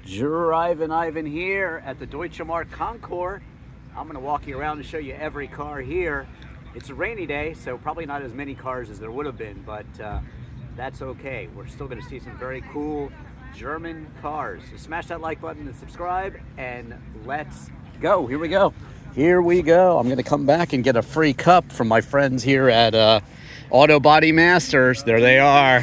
Drivin Ivan here at the Deutsche Marque Concours. I'm going to walk you around and show you every car here. It's a rainy day, so probably not as many cars as there would have been, but that's okay. We're still going to see some very cool German cars. So smash that like button and subscribe, and let's go. Here we go. Here we go. I'm going to come back and get a free cup from my friends here at Auto Body Masters. There they are.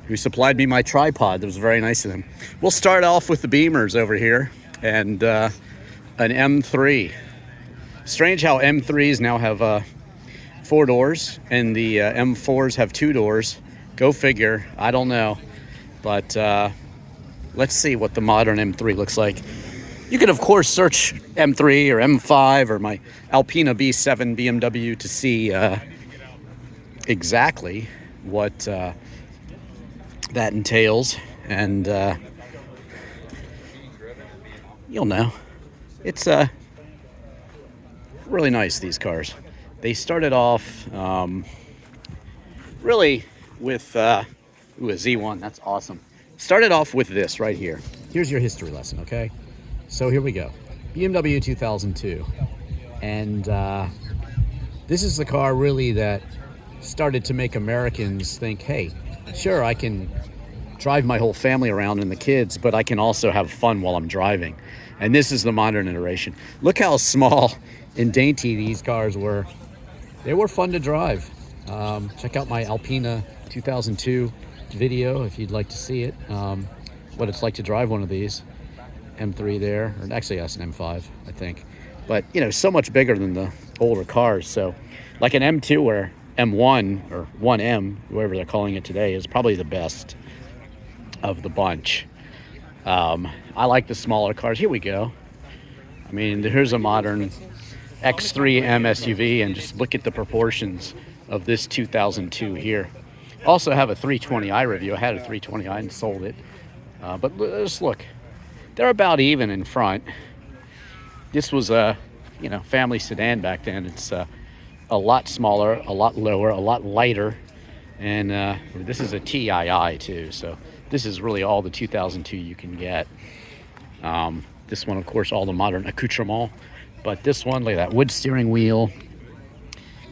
Who supplied me my tripod. That was very nice of them. We'll start off with the Beamers over here and an M3. Strange how M3s now have 4 doors and the M4s have 2 doors. Go figure. I don't know. But let's see what the modern M3 looks like. You can, of course, search M3 or M5 or my Alpina B7 BMW to see exactly what that entails, and you'll know. It's really nice, these cars. They started off really with a Z1. That's awesome. Started off with this right here. Here's your history lesson, okay? So here we go. BMW 2002, and this is the car really that started to make Americans think, hey, sure, I can drive my whole family around and the kids, but I can also have fun while I'm driving. And this is the modern iteration. Look how small and dainty these cars were. They were fun to drive. Check out my Alpina 2002 video if you'd like to see it. What it's like to drive one of these. M3 there, or actually that's an M5, I think. But, you know, so much bigger than the older cars. So like an M2 or M1 or 1M, whatever they're calling it today, is probably the best of the bunch. I like the smaller cars. Here we go. I mean, here's a modern X3 M SUV, and just look at the proportions of this 2002 here. Also have a 320i review. I had a 320i and sold it. But just look. They're about even in front. This was a, family sedan back then. It's a lot smaller, a lot lower, a lot lighter, and this is a TII too, so this is really all the 2002 you can get. This one, of course, all the modern accoutrements, but this one, look at that wood steering wheel,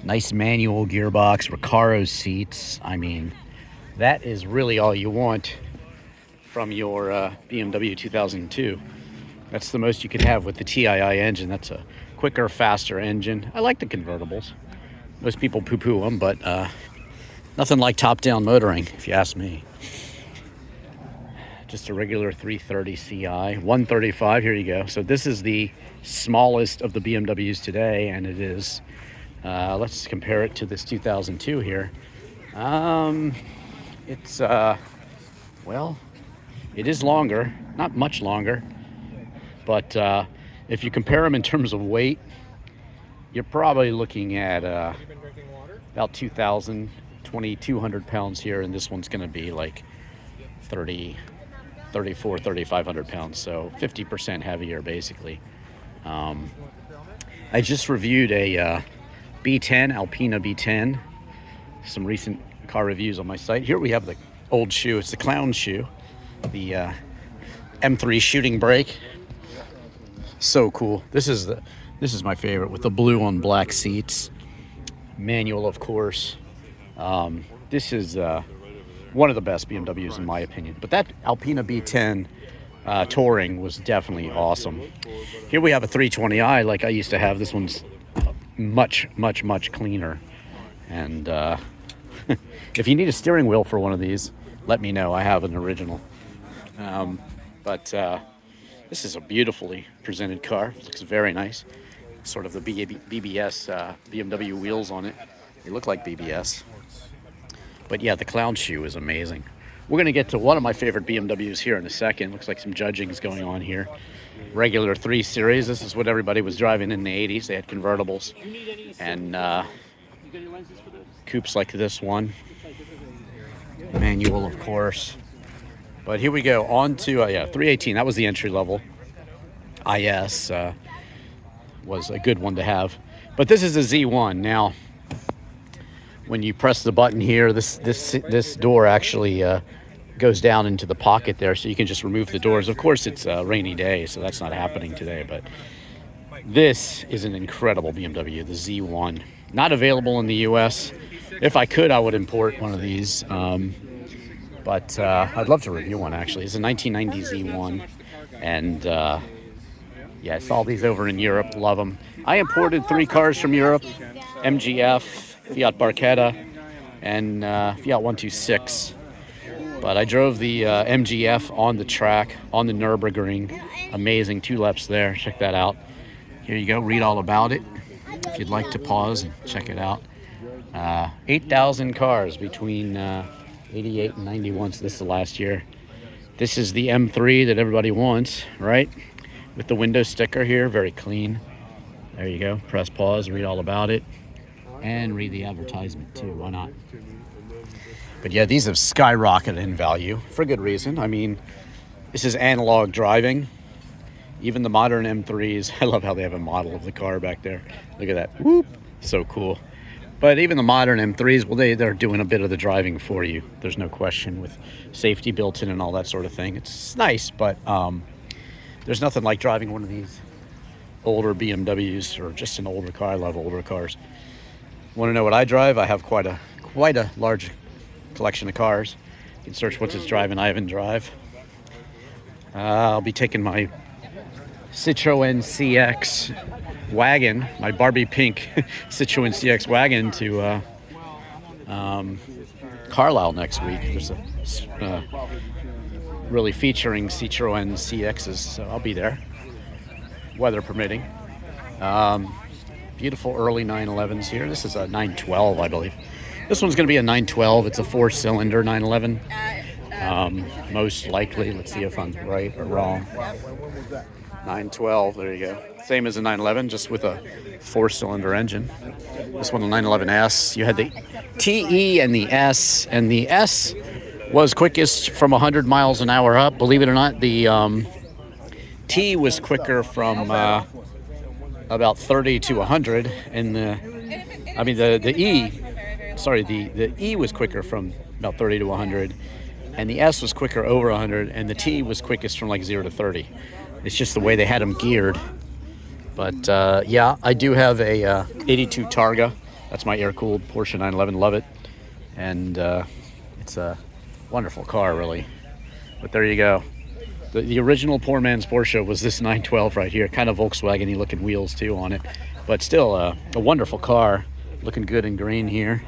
nice manual gearbox, Recaro seats. I mean, that is really all you want from your BMW 2002. That's the most you could have with the TII engine. That's a quicker, faster engine. I like the convertibles. Most people poo-poo them, but nothing like top-down motoring, if you ask me. Just a regular 330 Ci, 135, here you go. So this is the smallest of the BMWs today, and it is, let's compare it to this 2002 here. It's, well, it is longer, not much longer, but if you compare them in terms of weight, you're probably looking at about 2,200 pounds here, and this one's going to be like 3,500 pounds, so 50% heavier, basically. I just reviewed a B10, Alpina B10, some recent car reviews on my site. Here we have the old shoe. It's the clown shoe, the M3 shooting brake. So cool. This is my favorite, with the blue on black seats. Manual, of course. This is one of the best BMWs in my opinion. But that Alpina B10 Touring was definitely awesome. Here we have a 320i like I used to have. This one's much, much, much cleaner. And if you need a steering wheel for one of these, let me know. I have an original. But this is a beautifully presented car. It looks very nice. Sort of the BBS BMW wheels on it. They look like BBS. But yeah, the clown shoe is amazing. We're going to get to one of my favorite BMWs here in a second. Looks like some judging is going on here. Regular 3 Series. This is what everybody was driving in the 80s. They had convertibles. And coupes like this one. Manual, of course. But here we go. On to 318. That was the entry level. IS was a good one to have. But this is a Z1. Now, when you press the button here, this door actually goes down into the pocket there, so you can just remove the doors. Of course, it's a rainy day, so that's not happening today, but this is an incredible BMW, the Z1. Not available in the US. If I could, I would import one of these, but I'd love to review one, actually. It's a 1990 Z1, and yeah, I saw these over in Europe, love them. I imported 3 cars from Europe, MGF, Fiat Barchetta, and Fiat 126. But I drove the MGF on the track, on the Nürburgring. Amazing, 2 laps there, check that out. Here you go, read all about it if you'd like to pause and check it out. 8,000 cars between 88 and 91, so this is the last year. This is the M3 that everybody wants, right? With the window sticker here, very clean. There you go, press pause, read all about it, and read the advertisement too, why not? But yeah, these have skyrocketed in value for good reason. I mean, this is analog driving. Even the modern M3s, I love how they have a model of the car back there. Look at that, whoop, so cool. But even the modern M3s, well, they're doing a bit of the driving for you. There's no question, with safety built in and all that sort of thing. It's nice, but there's nothing like driving one of these older BMWs or just an older car. I love older cars. Want to know what I drive? I have quite a large collection of cars. You can search what's his Drivin Ivan drive. I'll be taking my Citroen CX wagon, my Barbie pink Citroen CX wagon to Carlisle next week. There's a really featuring Citroen CXs, so I'll be there, weather permitting. Beautiful early 911s here. This is a 912, I believe. This one's going to be a 912. It's a 4-cylinder 911. Most likely, let's see if I'm right or wrong. 912, there you go. Same as a 911, just with a 4-cylinder engine. This one, the 911S. You had the TE and the S was quickest from 100 miles an hour up. Believe it or not, the T was quicker from about 30 to 100, and the E was quicker from about 30 to 100, and the S was quicker over 100, and the T was quickest from like 0 to 30. It's just the way they had them geared. But yeah, I do have a 82 Targa. That's my air-cooled Porsche 911, love it. And it's a wonderful car, really. But there you go. The original poor man's Porsche was this 912 right here. Kind of Volkswagen-y looking wheels too on it. But still a wonderful car. Looking good in green here.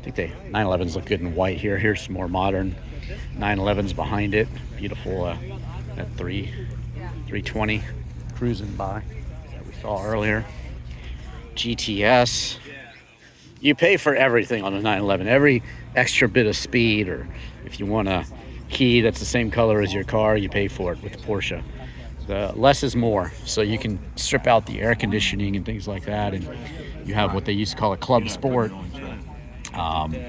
I think the 911s look good in white here. Here's some more modern 911s behind it. Beautiful that 320 cruising by that we saw earlier. GTS. You pay for everything on a 911. Every extra bit of speed, or if you want a key that's the same color as your car, you pay for it with the Porsche. The less is more, so you can strip out the air conditioning and things like that, and you have what they used to call a club sport. But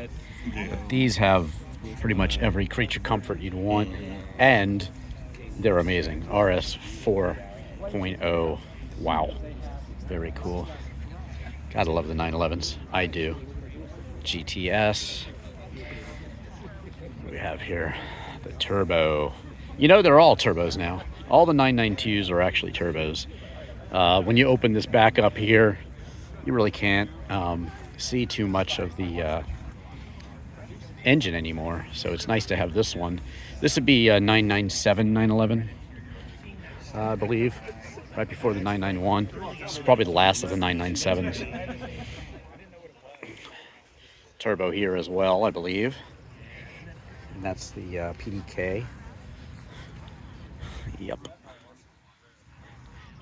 these have pretty much every creature comfort you'd want, and they're amazing. RS 4.0, wow, very cool. Gotta love the 911s, I do. GTS. What do we have here? The turbo. You know, they're all turbos now. All the 992s are actually turbos. When you open this back up here, you really can't see too much of the engine anymore. So it's nice to have this one. This would be a 997 911, I believe, right before the 991. This is probably the last of the 997s. Turbo here as well, I believe. And that's the PDK. Yep.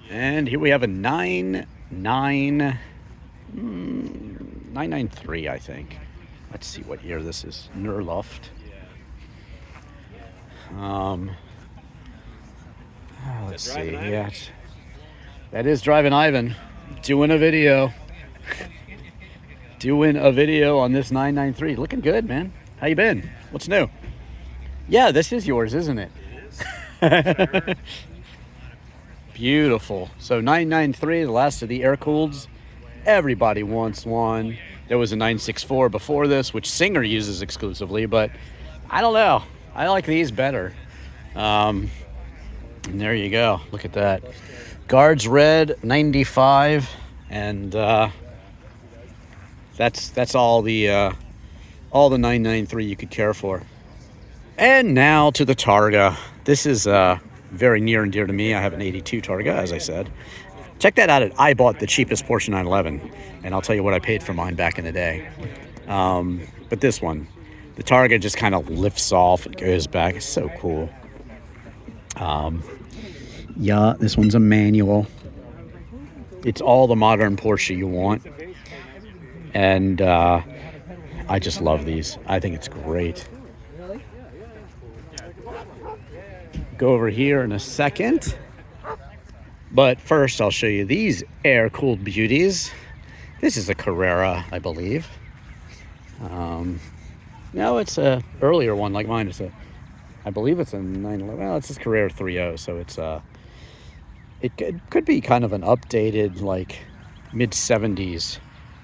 And here we have a 993, I think. Let's see what year this is. Nurluft. Let's see. Yeah, that is Drivin Ivan doing a video. Doing a video on this 993. Looking good, man. How you been? What's new? Yeah, this is yours, isn't it? Beautiful. So 993, the last of the air-cooleds. Everybody wants one. There was a 964 before this, which Singer uses exclusively, but I don't know. I like these better. And there you go. Look at that. Guards red 95, and that's all the 993 you could care for. And now to the Targa. This is very near and dear to me. I have an 82 Targa, as I said. Check that out at I bought the cheapest Porsche 911, and I'll tell you what I paid for mine back in the day. But this one, the Targa just kind of lifts off and goes back. It's so cool. Yeah, this one's a manual. It's all the modern Porsche you want. And I just love these. I think it's great. Go over here in a second. But first, I'll show you these air-cooled beauties. This is a Carrera, I believe. No, it's a earlier one like mine. I believe it's a 911. Well, it's this Carrera 3.0, so it's it could be kind of an updated, like mid-70s,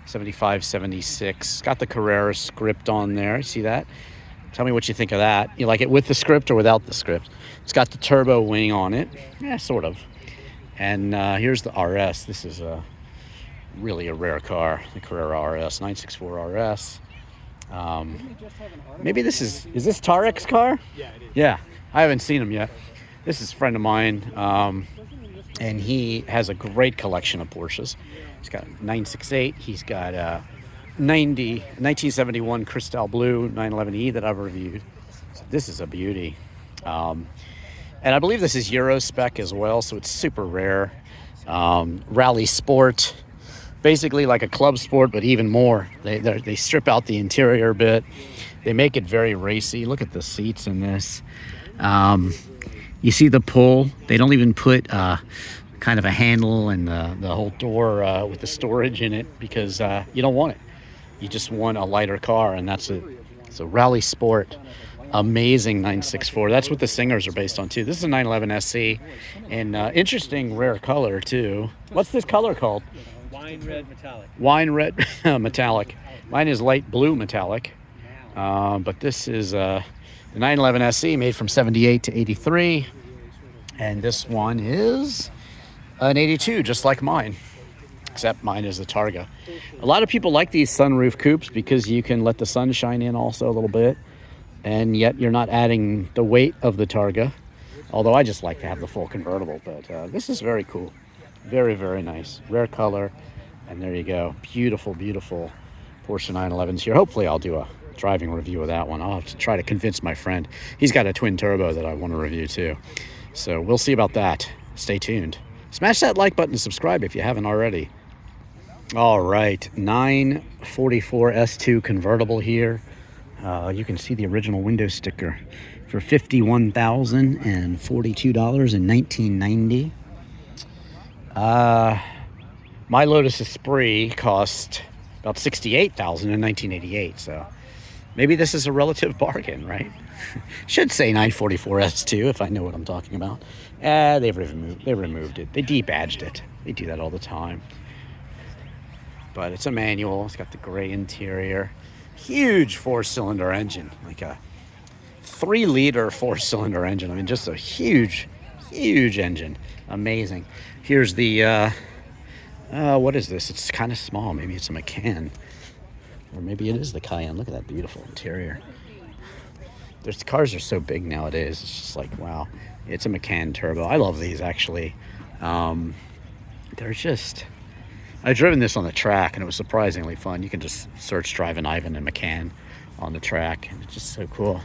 75, 76. Got the Carrera script on there. See that? Tell me what you think of that. You like it with the script or without the script? It's got the turbo wing on it. Yeah, sort of. And here's the RS. This is really a rare car, the Carrera RS, 964 RS. Maybe this is this Tarek's car? Yeah, it is. Yeah, I haven't seen him yet. This is a friend of mine, and he has a great collection of Porsches. He's got 968. He's got 1971 Chrystal Blue 911E that I've reviewed. So this is a beauty. And I believe this is Euro spec as well, so it's super rare. Rally Sport, basically like a club sport, but even more. They strip out the interior a bit. They make it very racy. Look at the seats in this. You see the pull. They don't even put kind of a handle and the whole door with the storage in it because you don't want it. You just want a lighter car, and that's it. So Rally Sport, amazing 964. That's what the Singers are based on too. This is a 911 SC, and interesting rare color too. What's this color called? Wine red metallic. Wine red metallic. Mine is light blue metallic, but this is the 911 SC made from 78 to 83, and this one is an 82, just like mine, except mine is the Targa. A lot of people like these sunroof coupes because you can let the sun shine in also a little bit, and yet you're not adding the weight of the Targa, although I just like to have the full convertible. But this is very cool. Very, very nice. Rare color. And there you go. Beautiful, beautiful Porsche 911s here. Hopefully I'll do a driving review of that one. I'll have to try to convince my friend. He's got a twin turbo that I want to review too. So we'll see about that. Stay tuned. Smash that like button and subscribe if you haven't already. All right. 944 S2 convertible here. You can see the original window sticker for $51,042 in 1990. My Lotus Esprit cost about $68,000 in 1988, so maybe this is a relative bargain, right? Should say 944 S2 if I know what I'm talking about. They removed it. They debadged it. They do that all the time. But it's a manual. It's got the gray interior. Huge 4-cylinder engine, like a 3-liter 4-cylinder engine. I mean, just a huge, huge engine. Amazing. Here's the, what is this? It's kind of small. Maybe it's a Macan. Or maybe it is the Cayenne. Look at that beautiful interior. Cars are so big nowadays. It's just like, wow. It's a Macan turbo. I love these, actually. They're just... I've driven this on the track, and it was surprisingly fun. You can just search Drivin Ivan and Macan on the track, and it's just so cool.